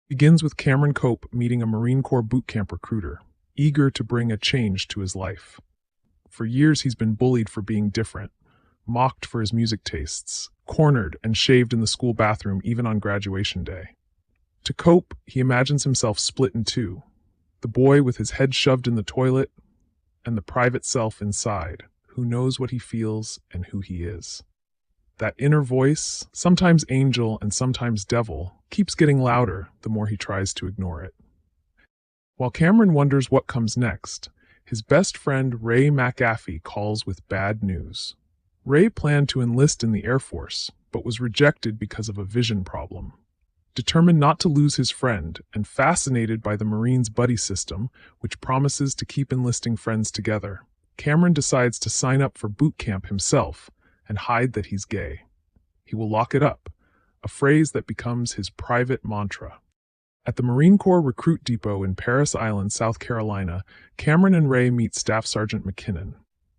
Begins with Cameron Cope meeting a Marine Corps boot camp recruiter, eager to bring a change to his life. For years he's been bullied for being different, mocked for his music tastes, cornered and shaved in the school bathroom even on graduation day. To Cope, he imagines himself split in two, the boy with his head shoved in the toilet, and the private self inside, who knows what he feels and who he is. That inner voice, sometimes angel and sometimes devil, keeps getting louder the more he tries to ignore it. While Cameron wonders what comes next, his best friend Ray McAfee calls with bad news. Ray planned to enlist in the Air Force, but was rejected because of a vision problem. Determined not to lose his friend and fascinated by the Marines' buddy system, which promises to keep enlisting friends together, Cameron decides to sign up for boot camp himself and hide that he's gay. He will lock it up, a phrase that becomes his private mantra. At the Marine Corps Recruit Depot in Parris Island, South Carolina, Cameron and Ray meet Staff Sergeant McKinnon.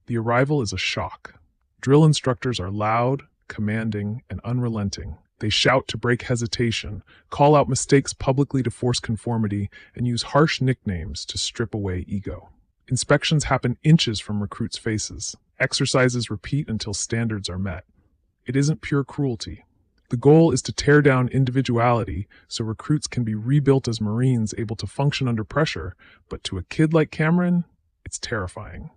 The arrival is a shock. Drill instructors are loud, commanding, and unrelenting. They shout to break hesitation, call out mistakes publicly to force conformity, and use harsh nicknames to strip away ego. Inspections happen inches from recruits' faces. Exercises repeat until standards are met. It isn't pure cruelty. The goal is to tear down individuality so recruits can be rebuilt as Marines able to function under pressure, but to a kid like Cameron, it's terrifying.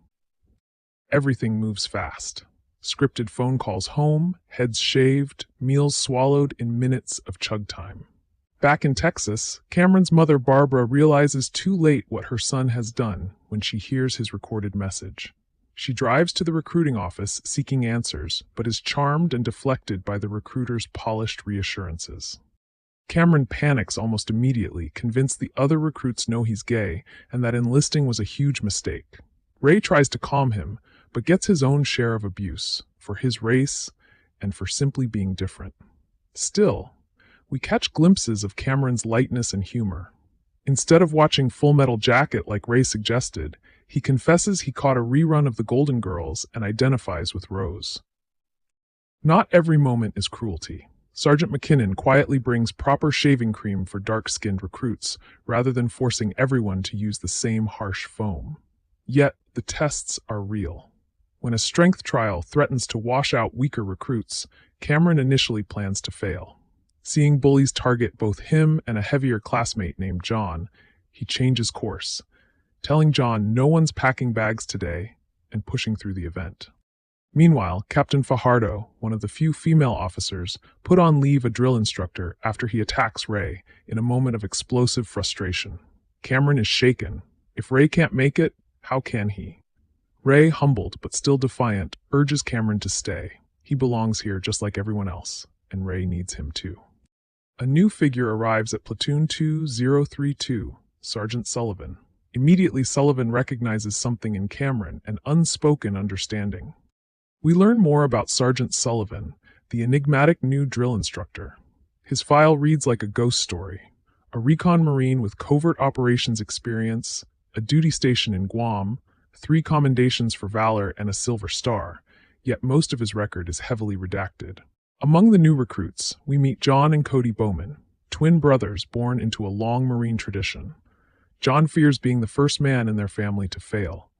Everything moves fast. Scripted phone calls home, heads shaved, meals swallowed in minutes of chug time. Back in Texas, Cameron's mother Barbara realizes too late what her son has done when she hears his recorded message. She drives to the recruiting office seeking answers, but is charmed and deflected by the recruiter's polished reassurances. Cameron panics almost immediately, convinced the other recruits know he's gay and that enlisting was a huge mistake. Ray tries to calm him, but gets his own share of abuse, for his race and for simply being different. Still, we catch glimpses of Cameron's lightness and humor. Instead of watching Full Metal Jacket like Ray suggested, he confesses he caught a rerun of The Golden Girls and identifies with Rose. Not every moment is cruelty. Sergeant McKinnon quietly brings proper shaving cream for dark-skinned recruits, rather than forcing everyone to use the same harsh foam. Yet, the tests are real. When a strength trial threatens to wash out weaker recruits, Cameron initially plans to fail. Seeing bullies target both him and a heavier classmate named John, he changes course, telling John no one's packing bags today and pushing through the event. Meanwhile, Captain Fajardo, one of the few female officers, put on leave a drill instructor after he attacks Ray in a moment of explosive frustration. Cameron is shaken. If Ray can't make it, how can he? Ray, humbled but still defiant, urges Cameron to stay. He belongs here just like everyone else, and Ray needs him too. A new figure arrives at Platoon 2032, Sergeant Sullivan. Immediately, Sullivan recognizes something in Cameron, an unspoken understanding. We learn more about Sergeant Sullivan, the enigmatic new drill instructor. His file reads like a ghost story. A recon Marine with covert operations experience, a duty station in Guam, 3 commendations for valor and a Silver Star, yet most of his record is heavily redacted. Among the new recruits, we meet John and Cody Bowman, twin brothers born into a long Marine tradition. John fears being the first man in their family to fail.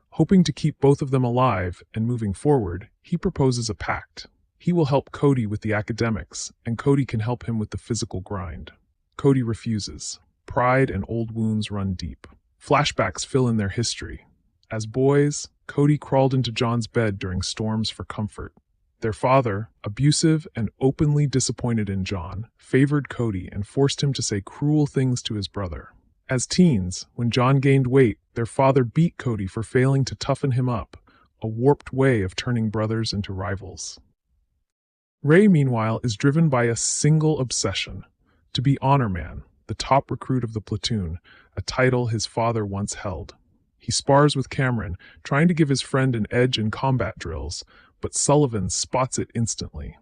Hoping to keep both of them alive and moving forward, he proposes a pact. He will help Cody with the academics, and Cody can help him with the physical grind. Cody refuses. Pride and old wounds run deep. Flashbacks fill in their history. As boys, Cody crawled into John's bed during storms for comfort. Their father, abusive and openly disappointed in John, favored Cody and forced him to say cruel things to his brother. As teens, when John gained weight, their father beat Cody for failing to toughen him up, a warped way of turning brothers into rivals. Ray, meanwhile, is driven by a single obsession: to be Honor Man, the top recruit of the platoon, a title his father once held. He spars with Cameron, trying to give his friend an edge in combat drills, but Sullivan spots it instantly.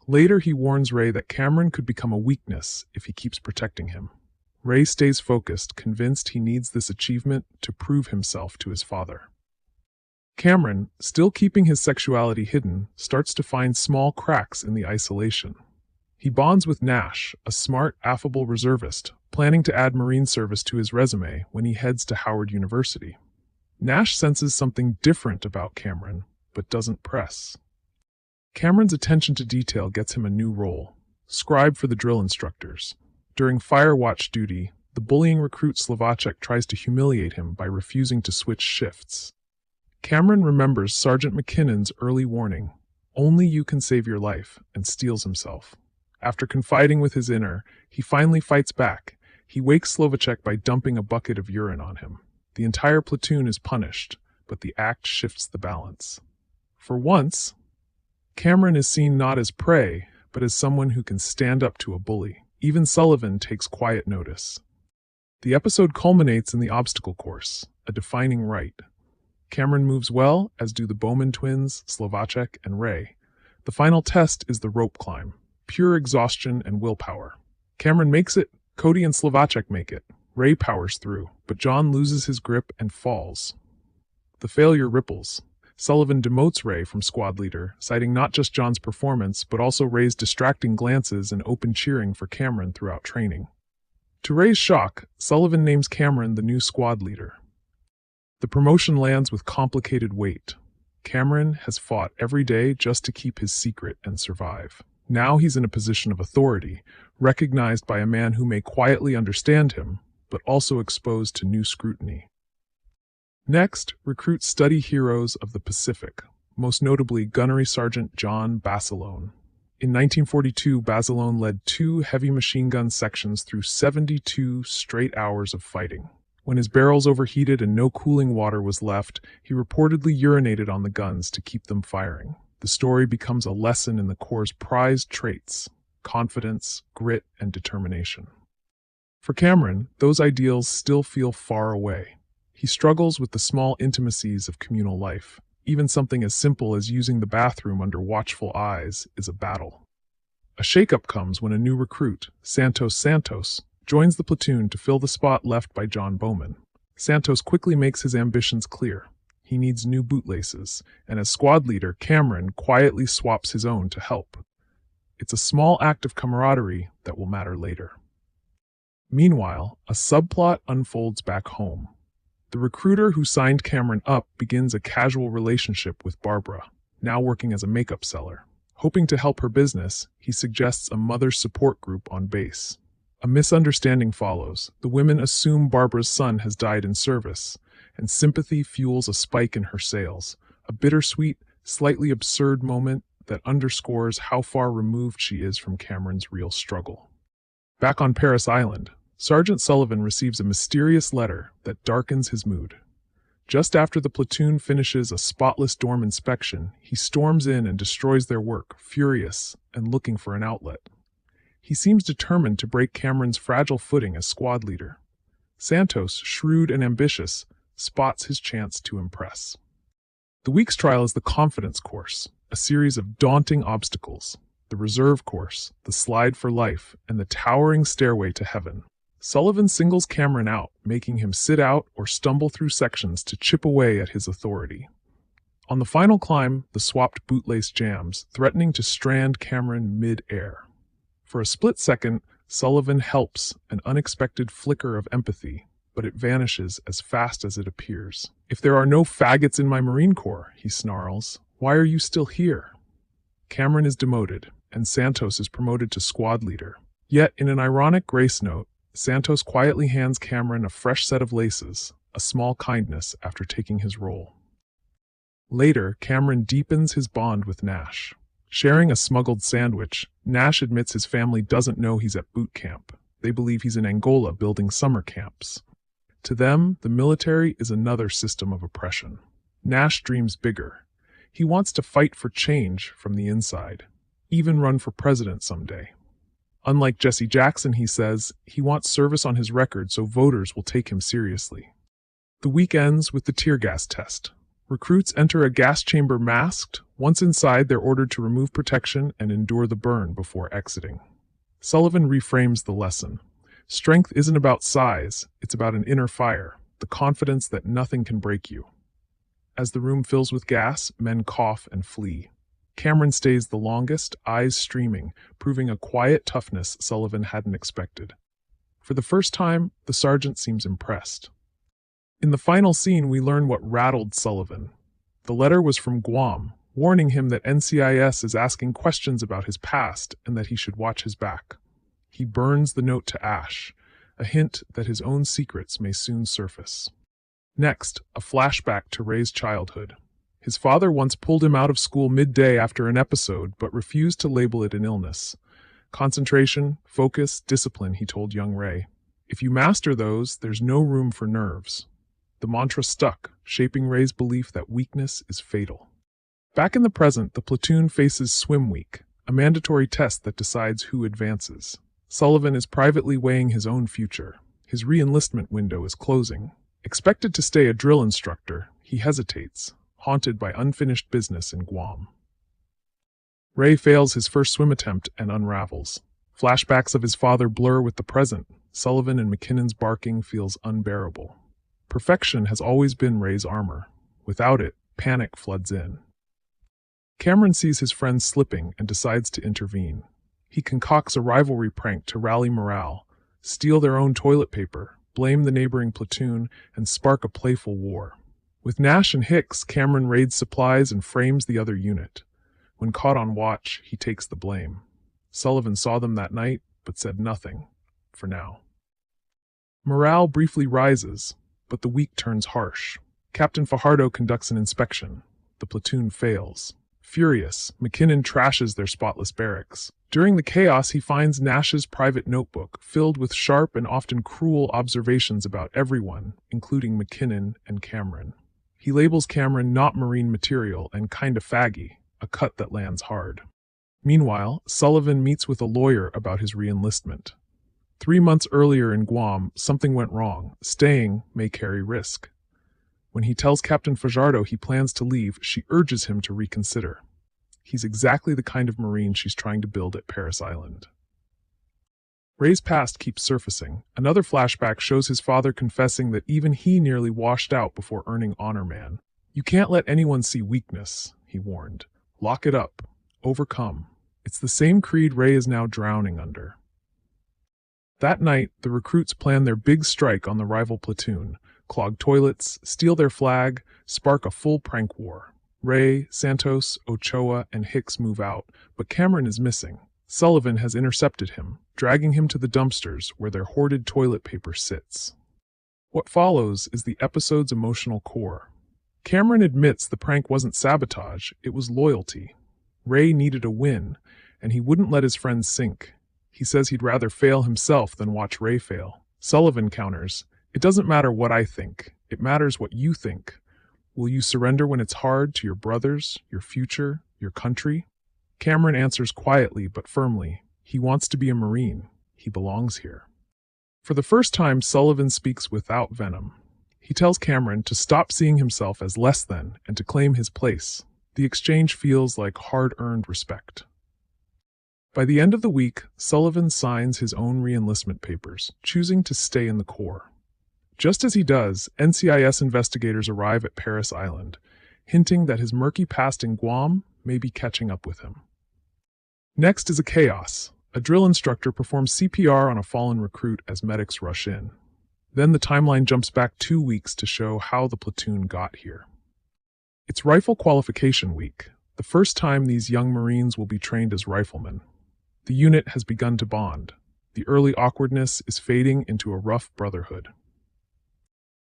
Later, he warns Ray that Cameron could become a weakness if he keeps protecting him. Ray stays focused, convinced he needs this achievement to prove himself to his father. Cameron, still keeping his sexuality hidden, starts to find small cracks in the isolation. He bonds with Nash, a smart, affable reservist, planning to add Marine service to his resume when he heads to Howard University. Nash senses something different about Cameron, but doesn't press. Cameron's attention to detail gets him a new role, scribe for the drill instructors. During fire watch duty, the bullying recruit Slovacek tries to humiliate him by refusing to switch shifts. Cameron remembers Sergeant McKinnon's early warning, "Only you can save your life," and steels himself. After confiding with his inner, he finally fights back. He wakes Slovacek by dumping a bucket of urine on him. The entire platoon is punished, but the act shifts the balance. For once, Cameron is seen not as prey, but as someone who can stand up to a bully. Even Sullivan takes quiet notice. The episode culminates in the obstacle course, a defining rite. Cameron moves well, as do the Bowman twins, Slovacek and Ray. The final test is the rope climb, pure exhaustion and willpower. Cameron makes it, Cody and Slovacek make it. Ray powers through, but John loses his grip and falls. The failure ripples. Sullivan demotes Ray from squad leader, citing not just John's performance, but also Ray's distracting glances and open cheering for Cameron throughout training. To Ray's shock, Sullivan names Cameron the new squad leader. The promotion lands with complicated weight. Cameron has fought every day just to keep his secret and survive. Now he's in a position of authority, recognized by a man who may quietly understand him, but also exposed to new scrutiny. Next, recruits study heroes of the Pacific, most notably Gunnery Sergeant John Basilone. In 1942, Basilone led 2 heavy machine gun sections through 72 straight hours of fighting. When his barrels overheated and no cooling water was left, he reportedly urinated on the guns to keep them firing. The story becomes a lesson in the Corps' prized traits: confidence, grit, and determination. For Cameron, those ideals still feel far away. He struggles with the small intimacies of communal life. Even something as simple as using the bathroom under watchful eyes is a battle. A shakeup comes when a new recruit, Santos, joins the platoon to fill the spot left by John Bowman. Santos quickly makes his ambitions clear. He needs new bootlaces, and as squad leader, Cameron quietly swaps his own to help. It's a small act of camaraderie that will matter later. Meanwhile, a subplot unfolds back home. The recruiter who signed Cameron up begins a casual relationship with Barbara, now working as a makeup seller. Hoping to help her business, he suggests a mother support group on base. A misunderstanding follows. The women assume Barbara's son has died in service, and sympathy fuels a spike in her sales, a bittersweet, slightly absurd moment that underscores how far removed she is from Cameron's real struggle. Back on Paris Island, Sergeant Sullivan receives a mysterious letter that darkens his mood. Just after the platoon finishes a spotless dorm inspection, he storms in and destroys their work, furious and looking for an outlet. He seems determined to break Cameron's fragile footing as squad leader. Santos, shrewd and ambitious, spots his chance to impress. The week's trial is the confidence course, a series of daunting obstacles: the reserve course, the slide for life, and the towering stairway to heaven. Sullivan singles Cameron out, making him sit out or stumble through sections to chip away at his authority. On the final climb, the swapped bootlace jams, threatening to strand Cameron mid-air. For a split second, Sullivan helps, an unexpected flicker of empathy, but it vanishes as fast as it appears. "If there are no faggots in my Marine Corps," he snarls, "why are you still here?" Cameron is demoted, and Santos is promoted to squad leader. Yet, in an ironic grace note, Santos quietly hands Cameron a fresh set of laces, a small kindness after taking his role. Later, Cameron deepens his bond with Nash. Sharing a smuggled sandwich, Nash admits his family doesn't know he's at boot camp. They believe he's in Angola building summer camps. To them, the military is another system of oppression. Nash dreams bigger. He wants to fight for change from the inside, even run for president someday. Unlike Jesse Jackson, he says, he wants service on his record so voters will take him seriously. The week ends with the tear gas test. Recruits enter a gas chamber masked. Once inside, they're ordered to remove protection and endure the burn before exiting. Sullivan reframes the lesson. Strength isn't about size, it's about an inner fire, the confidence that nothing can break you. As the room fills with gas, men cough and flee. Cameron stays the longest, eyes streaming, proving a quiet toughness Sullivan hadn't expected. For the first time, the sergeant seems impressed. In the final scene, we learn what rattled Sullivan. The letter was from Guam, warning him that NCIS is asking questions about his past and that he should watch his back. He burns the note to ash, a hint that his own secrets may soon surface. Next, a flashback to Ray's childhood. His father once pulled him out of school midday after an episode, but refused to label it an illness. Concentration, focus, discipline, he told young Ray. If you master those, there's no room for nerves. The mantra stuck, shaping Ray's belief that weakness is fatal. Back in the present, the platoon faces Swim Week, a mandatory test that decides who advances. Sullivan is privately weighing his own future. His re-enlistment window is closing. Expected to stay a drill instructor, he hesitates, haunted by unfinished business in Guam. Ray fails his first swim attempt and unravels. Flashbacks of his father blur with the present. Sullivan and McKinnon's barking feels unbearable. Perfection has always been Ray's armor. Without it, panic floods in. Cameron sees his friends slipping and decides to intervene. He concocts a rivalry prank to rally morale, steal their own toilet paper, blame the neighboring platoon, and spark a playful war. With Nash and Hicks, Cameron raids supplies and frames the other unit. When caught on watch, he takes the blame. Sullivan saw them that night, but said nothing, for now. Morale briefly rises, but the week turns harsh. Captain Fajardo conducts an inspection. The platoon fails. Furious, McKinnon trashes their spotless barracks. During the chaos, he finds Nash's private notebook, filled with sharp and often cruel observations about everyone, including McKinnon and Cameron. He labels Cameron not Marine material and kinda faggy, a cut that lands hard. Meanwhile, Sullivan meets with a lawyer about his re-enlistment. 3 months earlier in Guam, something went wrong. Staying may carry risk. When he tells Captain Fajardo he plans to leave, she urges him to reconsider. He's exactly the kind of Marine she's trying to build at Parris Island. Ray's past keeps surfacing. Another flashback shows his father confessing that even he nearly washed out before earning Honor Man. You can't let anyone see weakness, he warned. Lock it up. Overcome. It's the same creed Ray is now drowning under. That night, the recruits plan their big strike on the rival platoon, clog toilets, steal their flag, spark a full prank war. Ray, Santos, Ochoa, and Hicks move out, but Cameron is missing. Sullivan has intercepted him, dragging him to the dumpsters where their hoarded toilet paper sits. What follows is the episode's emotional core. Cameron admits the prank wasn't sabotage, it was loyalty. Ray needed a win, and he wouldn't let his friends sink. He says he'd rather fail himself than watch Ray fail. Sullivan counters, "It doesn't matter what I think, it matters what you think. Will you surrender when it's hard to your brothers, your future, your country?" Cameron answers quietly but firmly, he wants to be a Marine. He belongs here. For the first time, Sullivan speaks without venom. He tells Cameron to stop seeing himself as less than and to claim his place. The exchange feels like hard-earned respect. By the end of the week, Sullivan signs his own re-enlistment papers, choosing to stay in the Corps. Just as he does, NCIS investigators arrive at Parris Island, hinting that his murky past in Guam may be catching up with him. Next is a chaos. A drill instructor performs CPR on a fallen recruit as medics rush in. Then the timeline jumps back 2 weeks to show how the platoon got here. It's rifle qualification week, the first time these young Marines will be trained as riflemen. The unit has begun to bond. The early awkwardness is fading into a rough brotherhood.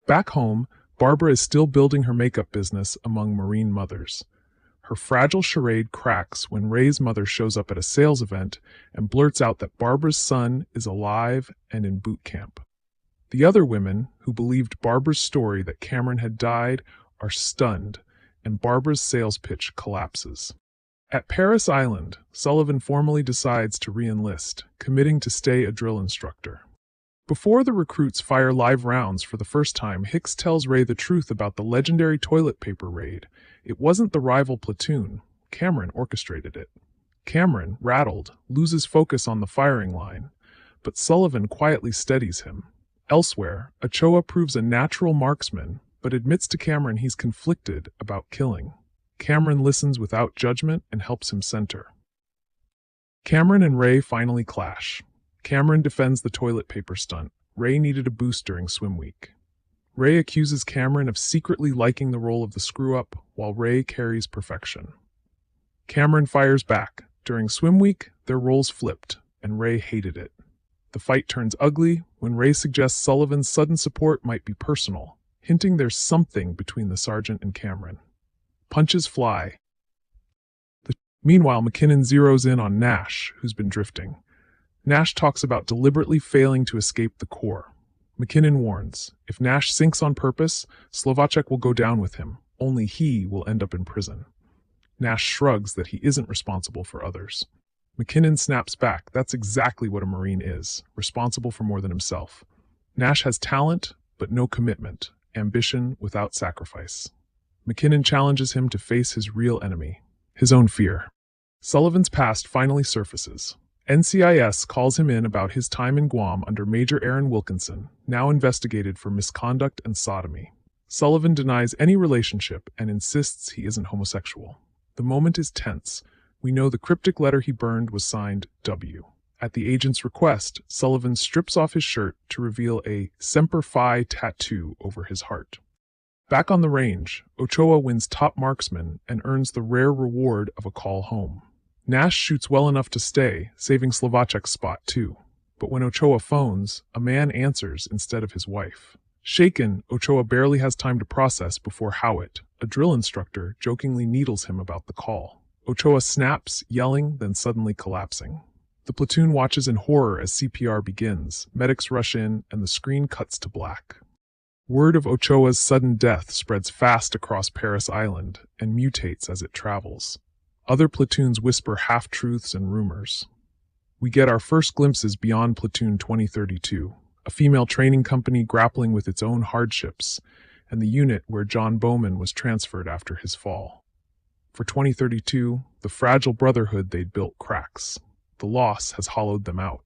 Back home, Barbara is still building her makeup business among Marine mothers. Her fragile charade cracks when Ray's mother shows up at a sales event and blurts out that Barbara's son is alive and in boot camp. The other women, who believed Barbara's story that Cameron had died, are stunned, and Barbara's sales pitch collapses. At Parris Island, Sullivan formally decides to re-enlist, committing to stay a drill instructor. Before the recruits fire live rounds for the first time, Hicks tells Ray the truth about the legendary toilet paper raid. It wasn't the rival platoon. Cameron orchestrated it. Cameron, rattled, loses focus on the firing line, but Sullivan quietly steadies him. Elsewhere, Ochoa proves a natural marksman, but admits to Cameron he's conflicted about killing. Cameron listens without judgment and helps him center. Cameron and Ray finally clash. Cameron defends the toilet paper stunt. Ray needed a boost during swim week. Ray accuses Cameron of secretly liking the role of the screw-up, while Ray carries perfection. Cameron fires back. During swim week, their roles flipped, and Ray hated it. The fight turns ugly when Ray suggests Sullivan's sudden support might be personal, hinting there's something between the sergeant and Cameron. Punches fly. Meanwhile, McKinnon zeroes in on Nash, who's been drifting. Nash talks about deliberately failing to escape the core. McKinnon warns, if Nash sinks on purpose, Slovacek will go down with him. Only he will end up in prison. Nash shrugs that he isn't responsible for others. McKinnon snaps back. That's exactly what a Marine is, responsible for more than himself. Nash has talent, but no commitment, ambition without sacrifice. McKinnon challenges him to face his real enemy, his own fear. Sullivan's past finally surfaces. NCIS calls him in about his time in Guam under Major Aaron Wilkinson, now investigated for misconduct and sodomy. Sullivan denies any relationship and insists he isn't homosexual. The moment is tense. We know the cryptic letter he burned was signed W. At the agent's request, Sullivan strips off his shirt to reveal a Semper Fi tattoo over his heart. Back on the range, Ochoa wins top marksman and earns the rare reward of a call home. Nash shoots well enough to stay, saving Slovacek's spot too. But when Ochoa phones, a man answers instead of his wife. Shaken, Ochoa barely has time to process before Howitt, a drill instructor, jokingly needles him about the call. Ochoa snaps, yelling, then suddenly collapsing. The platoon watches in horror as CPR begins, medics rush in, and the screen cuts to black. Word of Ochoa's sudden death spreads fast across Parris Island and mutates as it travels. Other platoons whisper half-truths and rumors. We get our first glimpses beyond Platoon 2032, a female training company grappling with its own hardships, and the unit where John Bowman was transferred after his fall. For 2032, the fragile brotherhood they'd built cracks. The loss has hollowed them out.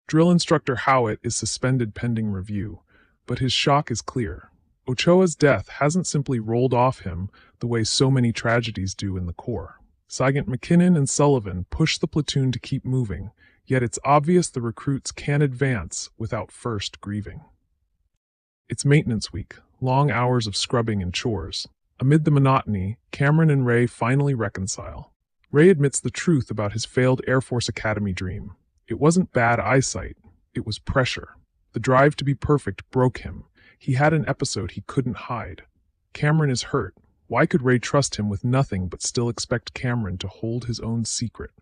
Drill instructor Howitt is suspended pending review, but his shock is clear. Ochoa's death hasn't simply rolled off him the way so many tragedies do in the Corps. Sergeant McKinnon and Sullivan push the platoon to keep moving, yet it's obvious the recruits can't advance without first grieving. It's maintenance week, long hours of scrubbing and chores. Amid the monotony, Cameron and Ray finally reconcile. Ray admits the truth about his failed Air Force Academy dream. It wasn't bad eyesight, it was pressure. The drive to be perfect broke him. He had an episode he couldn't hide. Cameron is hurt. Why could Ray trust him with nothing but still expect Cameron to hold his own secret?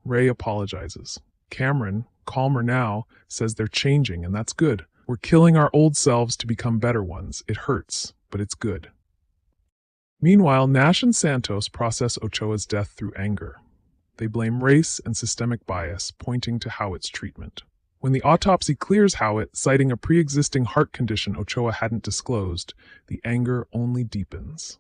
Ray apologizes. Cameron, calmer now, says they're changing, and that's good. We're killing our old selves to become better ones. It hurts, but it's good. Meanwhile, Nash and Santos process Ochoa's death through anger. They blame race and systemic bias, pointing to Howitt's treatment. When the autopsy clears Howitt, citing a pre-existing heart condition Ochoa hadn't disclosed, the anger only deepens.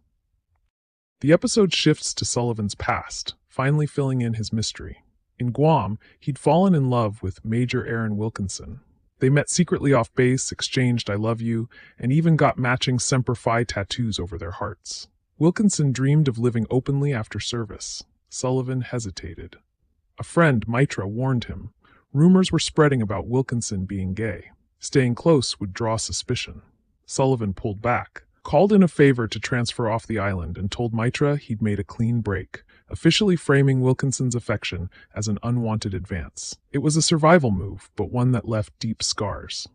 The episode shifts to Sullivan's past, finally filling in his mystery. In Guam, he'd fallen in love with Major Aaron Wilkinson. They met secretly off base, exchanged I love you, and even got matching Semper Fi tattoos over their hearts. Wilkinson dreamed of living openly after service. Sullivan hesitated. A friend, Mitra, warned him. Rumors were spreading about Wilkinson being gay. Staying close would draw suspicion. Sullivan pulled back, called in a favor to transfer off the island, and told Mitra he'd made a clean break, officially framing Wilkinson's affection as an unwanted advance. It was a survival move, but one that left deep scars.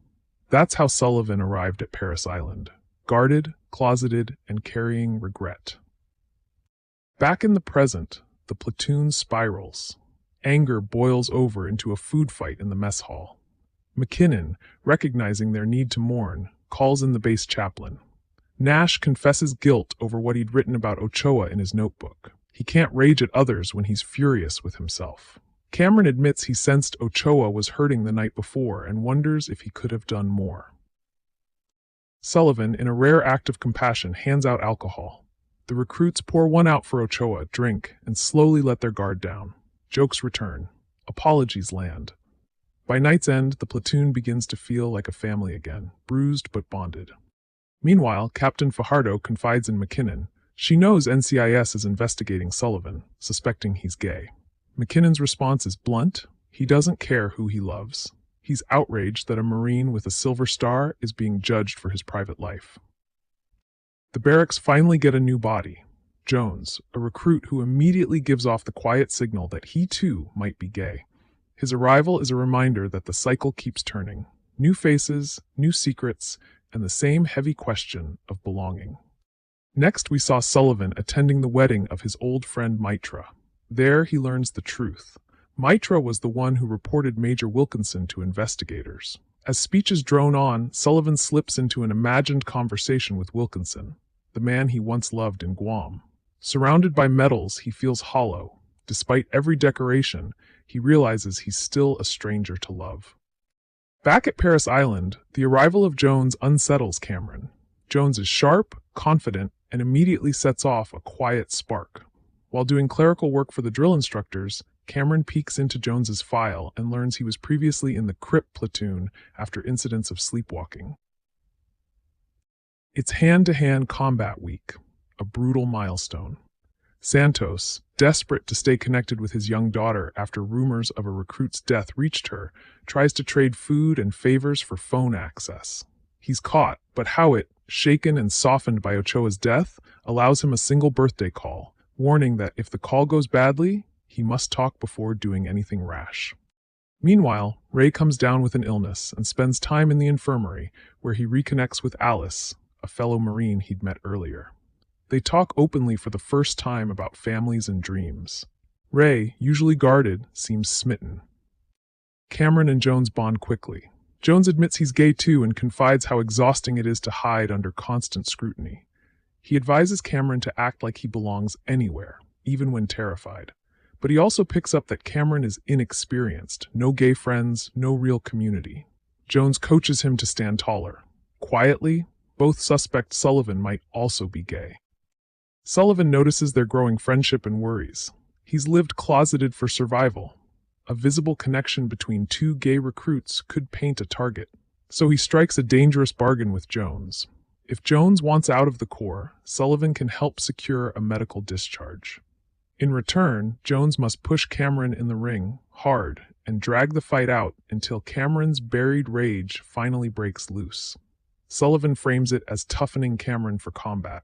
That's how Sullivan arrived at Parris Island, guarded, closeted, and carrying regret. Back in the present, the platoon spirals. Anger boils over into a food fight in the mess hall. McKinnon, recognizing their need to mourn, calls in the base chaplain. Nash confesses guilt over what he'd written about Ochoa in his notebook. He can't rage at others when he's furious with himself. Cameron admits he sensed Ochoa was hurting the night before and wonders if he could have done more. Sullivan, in a rare act of compassion, hands out alcohol. The recruits pour one out for Ochoa, drink, and slowly let their guard down. Jokes return. Apologies land. By night's end, the platoon begins to feel like a family again, bruised but bonded. Meanwhile, Captain Fajardo confides in McKinnon. She knows NCIS is investigating Sullivan, suspecting he's gay. McKinnon's response is blunt, He doesn't care who he loves. He's outraged that a Marine with a silver star is being judged for his private life. The barracks finally get a new body, Jones, a recruit who immediately gives off the quiet signal that he too might be gay. His arrival is a reminder that the cycle keeps turning. New faces, new secrets, and the same heavy question of belonging. Next, we saw Sullivan attending the wedding of his old friend Mitra. There, he learns the truth. Mitra was the one who reported Major Wilkinson to investigators. As speeches drone on, Sullivan slips into an imagined conversation with Wilkinson, the man he once loved in Guam. Surrounded by medals, he feels hollow. Despite every decoration, he realizes he's still a stranger to love. Back at Paris Island, the arrival of Jones unsettles Cameron. Jones is sharp, confident, and immediately sets off a quiet spark. While doing clerical work for the drill instructors, Cameron peeks into Jones's file and learns he was previously in the Crip platoon after incidents of sleepwalking. It's hand-to-hand combat week, a brutal milestone. Santos, desperate to stay connected with his young daughter after rumors of a recruit's death reached her, tries to trade food and favors for phone access. He's caught, but Howitt, shaken and softened by Ochoa's death, allows him a single birthday call, warning that if the call goes badly, he must talk before doing anything rash. Meanwhile, Ray comes down with an illness and spends time in the infirmary, where he reconnects with Alice, a fellow Marine he'd met earlier. They talk openly for the first time about families and dreams. Ray, usually guarded, seems smitten. Cameron and Jones bond quickly. Jones admits he's gay too and confides how exhausting it is to hide under constant scrutiny. He advises Cameron to act like he belongs anywhere, even when terrified. But he also picks up that Cameron is inexperienced, no gay friends, no real community. Jones coaches him to stand taller. Quietly, both suspect Sullivan might also be gay. Sullivan notices their growing friendship and worries. He's lived closeted for survival. A visible connection between two gay recruits could paint a target. So he strikes a dangerous bargain with Jones. If Jones wants out of the Corps, Sullivan can help secure a medical discharge. In return, Jones must push Cameron in the ring, hard, and drag the fight out until Cameron's buried rage finally breaks loose. Sullivan frames it as toughening Cameron for combat.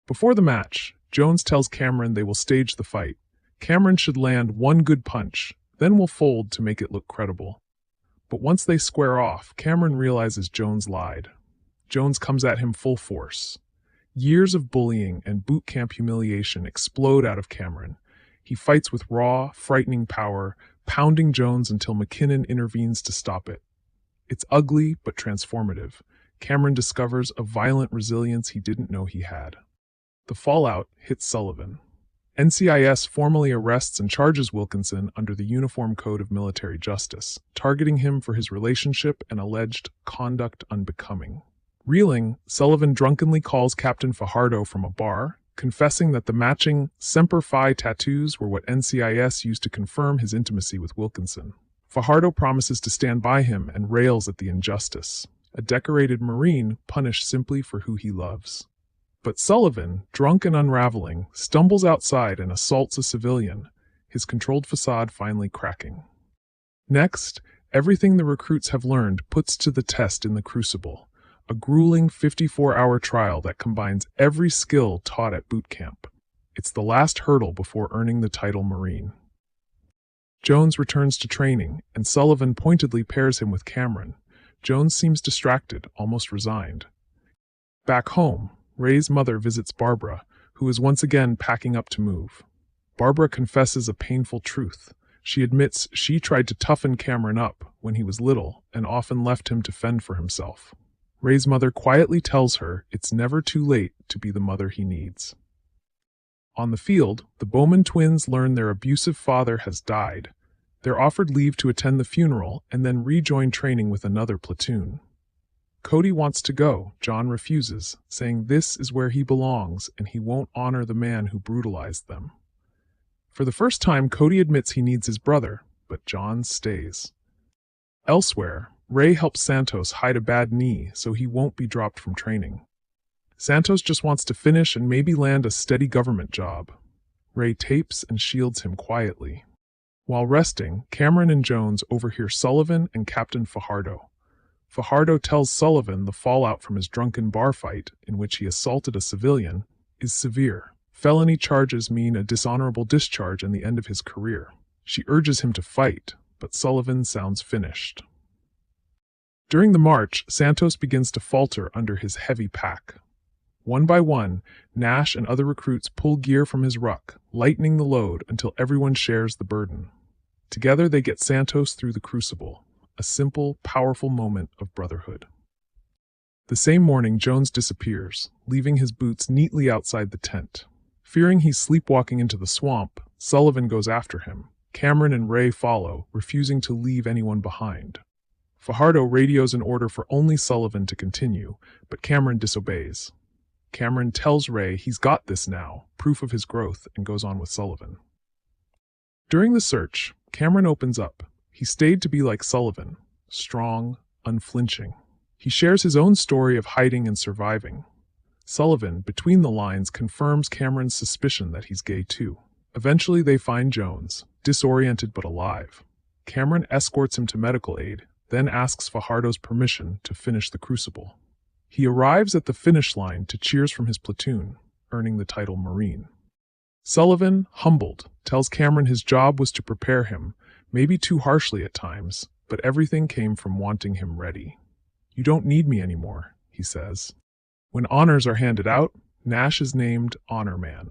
Before the match, Jones tells Cameron they will stage the fight. Cameron should land one good punch, then will fold to make it look credible. But once they square off, Cameron realizes Jones lied. Jones comes at him full force. Years of bullying and boot camp humiliation explode out of Cameron. He fights with raw, frightening power, pounding Jones until McKinnon intervenes to stop it. It's ugly but transformative. Cameron discovers a violent resilience he didn't know he had. The fallout hits Sullivan. NCIS formally arrests and charges Wilkinson under the Uniform Code of Military Justice, targeting him for his relationship and alleged conduct unbecoming. Reeling, Sullivan drunkenly calls Captain Fajardo from a bar, confessing that the matching Semper Fi tattoos were what NCIS used to confirm his intimacy with Wilkinson. Fajardo promises to stand by him and rails at the injustice. A decorated Marine punished simply for who he loves. But Sullivan, drunk and unraveling, stumbles outside and assaults a civilian, his controlled facade finally cracking. Next, everything the recruits have learned puts to the test in the Crucible, a grueling 54-hour trial that combines every skill taught at boot camp. It's the last hurdle before earning the title Marine. Jones returns to training, and Sullivan pointedly pairs him with Cameron. Jones seems distracted, almost resigned. Back home, Ray's mother visits Barbara, who is once again packing up to move. Barbara confesses a painful truth. She admits she tried to toughen Cameron up when he was little and often left him to fend for himself. Ray's mother quietly tells her it's never too late to be the mother he needs. On the field, the Bowman twins learn their abusive father has died. They're offered leave to attend the funeral and then rejoin training with another platoon. Cody wants to go. John refuses, saying this is where he belongs and he won't honor the man who brutalized them. For the first time, Cody admits he needs his brother, but John stays. Elsewhere, Ray helps Santos hide a bad knee so he won't be dropped from training. Santos just wants to finish and maybe land a steady government job. Ray tapes and shields him quietly. While resting, Cameron and Jones overhear Sullivan and Captain Fajardo. Fajardo tells Sullivan the fallout from his drunken bar fight, in which he assaulted a civilian, is severe. Felony charges mean a dishonorable discharge and the end of his career. She urges him to fight, but Sullivan sounds finished. During the march, Santos begins to falter under his heavy pack. One by one, Nash and other recruits pull gear from his ruck, lightening the load until everyone shares the burden. Together they get Santos through the crucible, a simple, powerful moment of brotherhood. The same morning, Jones disappears, leaving his boots neatly outside the tent. Fearing he's sleepwalking into the swamp, Sullivan goes after him. Cameron and Ray follow, refusing to leave anyone behind. Fajardo radios an order for only Sullivan to continue, but Cameron disobeys. Cameron tells Ray he's got this now, proof of his growth, and goes on with Sullivan. During the search, Cameron opens up. He stayed to be like Sullivan, strong, unflinching. He shares his own story of hiding and surviving. Sullivan, between the lines, confirms Cameron's suspicion that he's gay too. Eventually they find Jones, disoriented but alive. Cameron escorts him to medical aid, then asks Fajardo's permission to finish the crucible. He arrives at the finish line to cheers from his platoon, earning the title Marine. Sullivan, humbled, tells Cameron his job was to prepare him, maybe too harshly at times, but everything came from wanting him ready. "You don't need me anymore," he says. When honors are handed out, Nash is named Honor Man.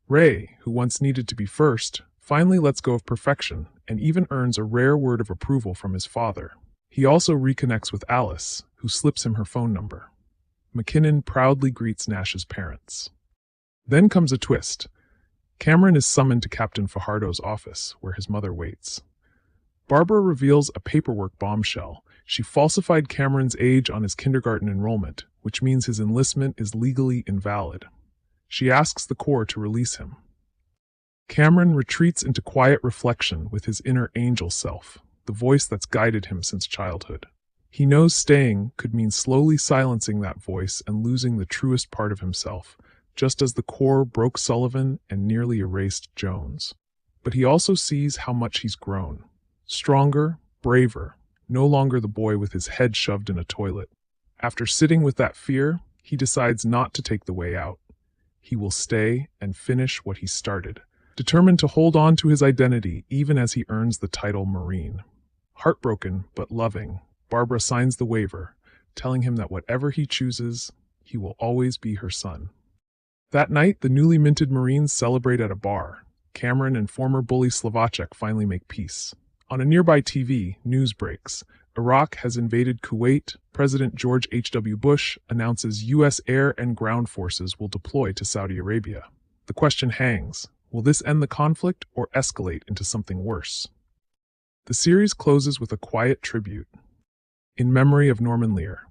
Ray, who once needed to be first, finally lets go of perfection and even earns a rare word of approval from his father. He also reconnects with Alice, who slips him her phone number. McKinnon proudly greets Nash's parents. Then comes a twist. Cameron is summoned to Captain Fajardo's office, where his mother waits. Barbara reveals a paperwork bombshell. She falsified Cameron's age on his kindergarten enrollment, which means his enlistment is legally invalid. She asks the Corps to release him. Cameron retreats into quiet reflection with his inner angel self, the voice that's guided him since childhood. He knows staying could mean slowly silencing that voice and losing the truest part of himself, just as the Corps broke Sullivan and nearly erased Jones. But he also sees how much he's grown. Stronger, braver, no longer the boy with his head shoved in a toilet. After sitting with that fear, he decides not to take the way out. He will stay and finish what he started, determined to hold on to his identity even as he earns the title Marine. Heartbroken but loving, Barbara signs the waiver, telling him that whatever he chooses, he will always be her son. That night, the newly minted Marines celebrate at a bar. Cameron and former bully Slovacek finally make peace. On a nearby TV, news breaks. Iraq has invaded Kuwait. President George H.W. Bush announces U.S. air and ground forces will deploy to Saudi Arabia. The question hangs, will this end the conflict or escalate into something worse? The series closes with a quiet tribute. In memory of Norman Lear.